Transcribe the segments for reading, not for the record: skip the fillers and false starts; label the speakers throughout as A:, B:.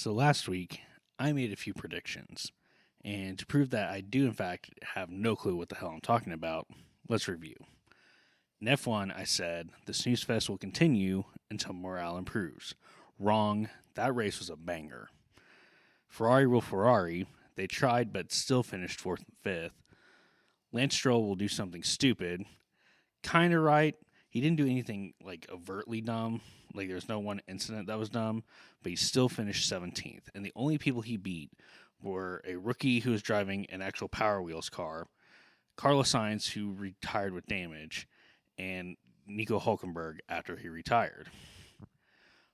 A: So last week, I made a few predictions. And to prove that I do, in fact, have no clue what the hell I'm talking about, let's review. In F1, I said the snooze fest will continue until morale improves. Wrong. That race was a banger. Ferrari will Ferrari. They tried but still finished 4th and 5th. Lance Stroll will do something stupid. Kind of right. He didn't do anything like overtly dumb. Like there's no one incident that was dumb, but he still finished 17th. And the only people he beat were a rookie who was driving an actual Power Wheels car, Carlos Sainz, who retired with damage, and Nico Hulkenberg after he retired.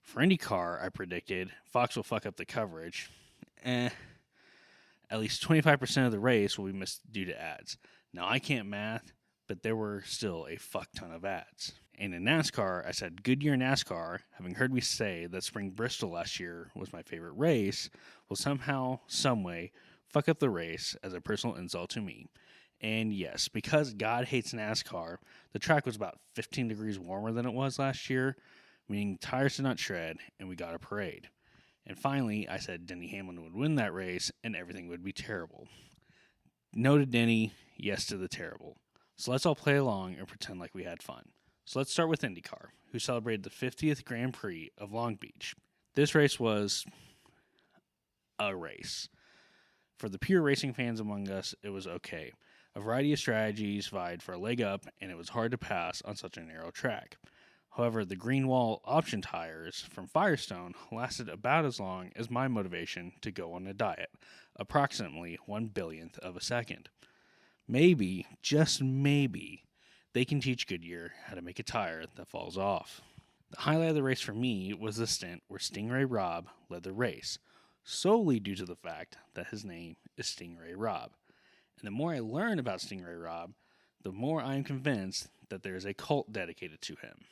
A: For IndyCar, I predicted Fox will fuck up the coverage. At least 25% of the race will be missed due to ads. Now, I can't math, but there were still a fuck ton of ads. And in NASCAR, I said Goodyear NASCAR, having heard me say that Spring Bristol last year was my favorite race, will somehow, someway, fuck up the race as a personal insult to me. And yes, because God hates NASCAR, the track was about 15 degrees warmer than it was last year, meaning tires did not shred, and we got a parade. And finally, I said Denny Hamlin would win that race, and everything would be terrible. No to Denny, yes to the terrible. So let's all play along and pretend like we had fun. So let's start with IndyCar, who celebrated the 50th Grand Prix of Long Beach. This race was a race. For the pure racing fans among us, it was okay. A variety of strategies vied for a leg up, and it was hard to pass on such a narrow track. However, the green wall option tires from Firestone lasted about as long as my motivation to go on a diet, approximately 1/1000th of a second. Maybe, just maybe, they can teach Goodyear how to make a tire that falls off. The highlight of the race for me was the stint where Stingray Robb led the race, solely due to the fact that his name is Stingray Robb. And the more I learn about Stingray Robb, the more I am convinced that there is a cult dedicated to him.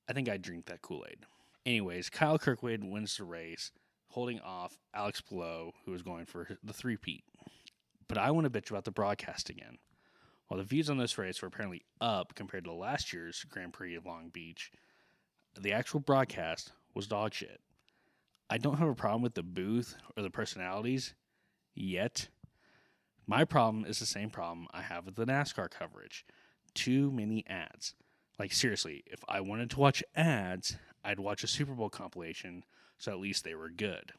A: I think I'd drink that Kool-Aid. Anyways, Kyle Kirkwood wins the race, holding off Alex Palou, who was going for the three-peat. But I want to bitch about the broadcast again. While the views on this race were apparently up compared to last year's Grand Prix of Long Beach, the actual broadcast was dog shit. I don't have a problem with the booth or the personalities yet. My problem is the same problem I have with the NASCAR coverage. Too many ads. Like seriously, if I wanted to watch ads, I'd watch a Super Bowl compilation, so at least they were good.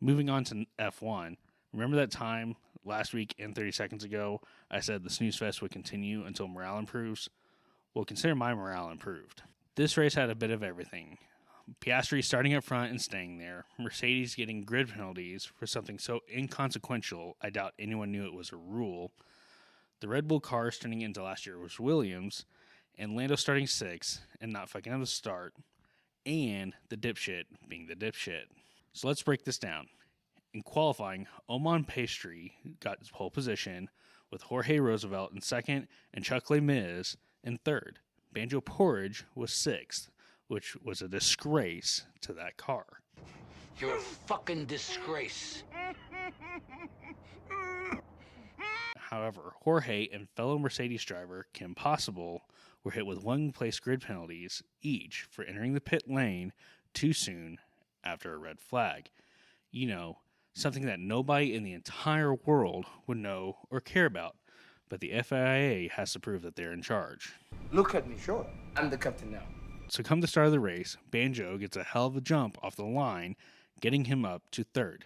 A: Moving on to F1, remember that time last week and 30 seconds ago I said the snooze fest would continue until morale improves? Well, consider my morale improved. This race had a bit of everything. Piastri starting up front and staying there, Mercedes getting grid penalties for something so inconsequential I doubt anyone knew it was a rule, the Red Bull cars turning into last year was Williams, and Lando starting 6th and not fucking up the start, and the dipshit being the dipshit. So let's break this down. In qualifying, Oman Pastry got his pole position with Jorge Roosevelt in 2nd and Chuck LeMiz in 3rd. Banjo Porridge was 6th, which was a disgrace to that car.
B: You're a fucking disgrace.
A: However, Jorge and fellow Mercedes driver Kim Possible were hit with 1-place grid penalties each for entering the pit lane too soon after a red flag. You know, something that nobody in the entire world would know or care about, but the FIA has to prove that they're in charge.
C: Look at me, sure. I'm the captain now.
A: So come the start of the race, Banjo gets a hell of a jump off the line, getting him up to 3rd.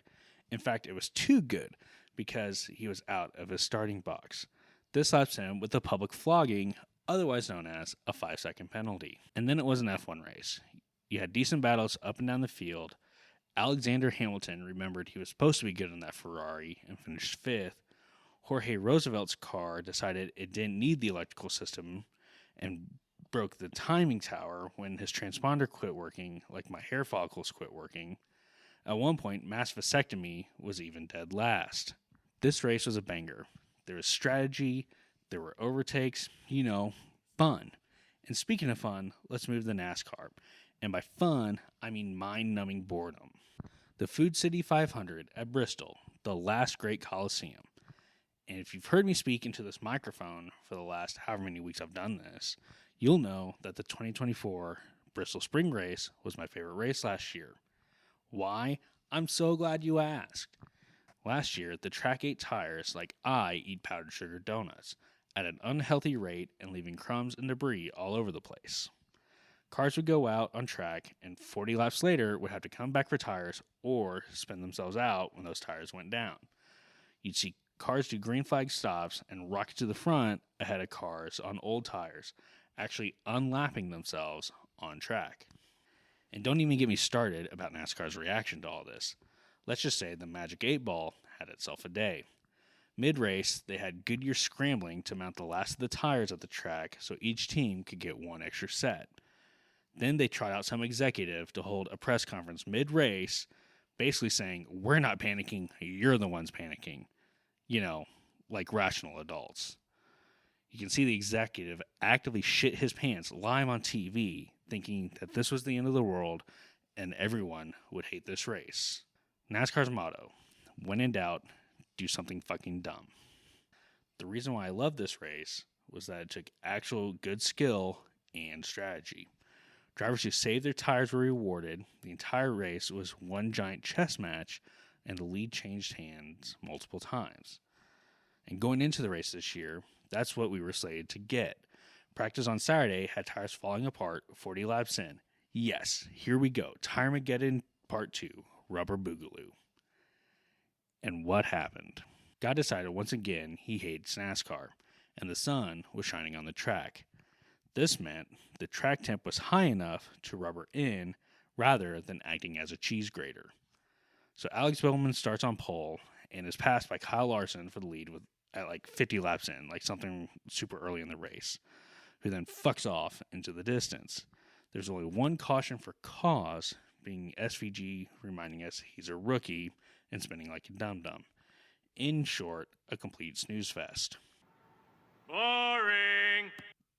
A: In fact, it was too good because he was out of his starting box. This left him with a public flogging, otherwise known as a 5-second penalty. And then it was an F1 race. You had decent battles up and down the field. Alexander Hamilton remembered he was supposed to be good in that Ferrari and finished 5th. Jorge Roosevelt's car decided it didn't need the electrical system and broke the timing tower when his transponder quit working, like my hair follicles quit working. At one point, mass vasectomy was even dead last. This race was a banger. There was strategy, there were overtakes, fun. And speaking of fun, let's move to NASCAR. And by fun, I mean mind-numbing boredom. The Food City 500 at Bristol, the last great Coliseum. And if you've heard me speak into this microphone for the last however many weeks I've done this, you'll know that the 2024 Bristol Spring Race was my favorite race last year. Why? I'm so glad you asked. Last year, the track ate tires like I eat powdered sugar donuts at an unhealthy rate and leaving crumbs and debris all over the place. Cars would go out on track and 40 laps later would have to come back for tires or spin themselves out when those tires went down. You'd see cars do green flag stops and rocket to the front ahead of cars on old tires, actually unlapping themselves on track. And don't even get me started about NASCAR's reaction to all this. Let's just say the Magic 8 Ball had itself a day. Mid-race, they had Goodyear scrambling to mount the last of the tires at the track so each team could get one extra set. Then they tried out some executive to hold a press conference mid-race, basically saying, we're not panicking, you're the ones panicking. You know, like rational adults. You can see the executive actively shit his pants live on TV, thinking that this was the end of the world and everyone would hate this race. NASCAR's motto, when in doubt, do something fucking dumb. The reason why I love this race was that it took actual good skill and strategy. Drivers who saved their tires were rewarded. The entire race was one giant chess match, and the lead changed hands multiple times. And going into the race this year, that's what we were slated to get. Practice on Saturday had tires falling apart 40 laps in. Yes, here we go. Tire-mageddon Part 2, Rubber Boogaloo. And what happened? God decided once again he hates NASCAR, and the sun was shining on the track. This meant the track temp was high enough to rubber in rather than acting as a cheese grater. So Alex Bowman starts on pole and is passed by Kyle Larson for the lead at like 50 laps in, like something super early in the race, who then fucks off into the distance. There's only one caution for cause, being SVG reminding us he's a rookie and spinning like a dum-dum. In short, a complete snooze fest.
D: Boring!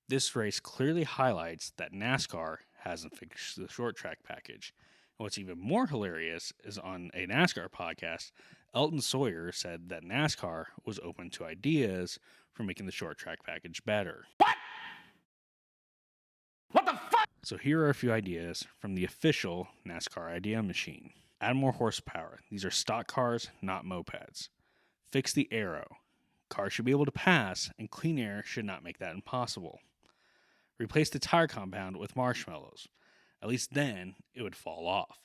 A: This race clearly highlights that NASCAR hasn't fixed the short track package. And what's even more hilarious is on a NASCAR podcast, Elton Sawyer said that NASCAR was open to ideas for making the short track package better.
B: What the fuck?
A: So here are a few ideas from the official NASCAR idea machine. Add more horsepower. These are stock cars, not mopeds. Fix the aero. Cars should be able to pass, and clean air should not make that impossible. Replace the tire compound with marshmallows. At least then, it would fall off.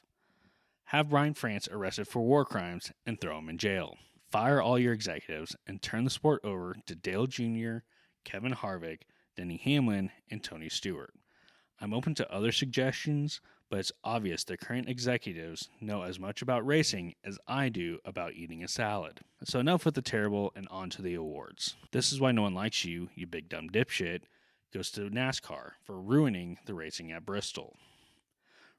A: Have Brian France arrested for war crimes and throw him in jail. Fire all your executives and turn the sport over to Dale Jr., Kevin Harvick, Denny Hamlin, and Tony Stewart. I'm open to other suggestions, but it's obvious the current executives know as much about racing as I do about eating a salad. So enough with the terrible and on to the awards. This is why no one likes you, you big dumb dipshit, goes to NASCAR for ruining the racing at Bristol.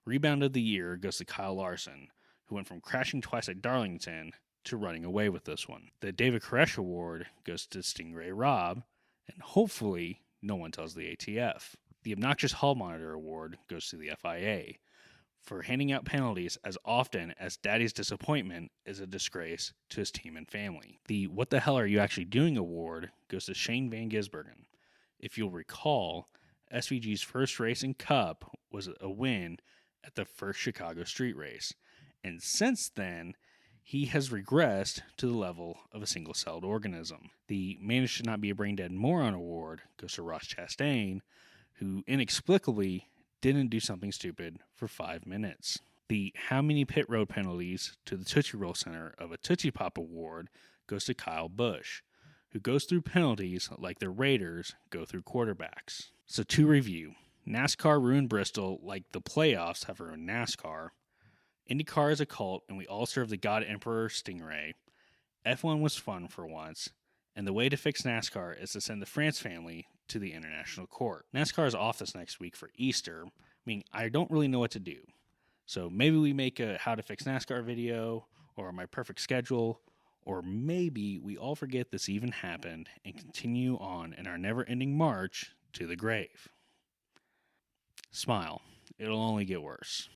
A: Rebound of the year goes to Kyle Larson, who went from crashing twice at Darlington to running away with this one. The David Koresh Award goes to Stingray Robb, and hopefully no one tells the ATF. The Obnoxious Hall Monitor Award goes to the FIA for handing out penalties as often as Daddy's disappointment is a disgrace to his team and family. The What the Hell Are You Actually Doing Award goes to Shane Van Gisbergen. If you'll recall, SVG's first race in Cup was a win at the first Chicago street race, and since then, he has regressed to the level of a single-celled organism. The Managed to Not Be a Brain Dead Moron Award goes to Ross Chastain, who inexplicably didn't do something stupid for 5 minutes. The How Many Pit Road Penalties to the Tootsie Roll Center of a Tootsie Pop Award goes to Kyle Busch, who goes through penalties like the Raiders go through quarterbacks. So to review, NASCAR ruined Bristol like the playoffs have ruined NASCAR. IndyCar is a cult and we all serve the God Emperor Stingray. F1 was fun for once. And the way to fix NASCAR is to send the France family to the International Court. NASCAR is off this next week for Easter, meaning I don't really know what to do. So maybe we make a How to Fix NASCAR video, or my perfect schedule, or maybe we all forget this even happened and continue on in our never-ending march to the grave. Smile. It'll only get worse.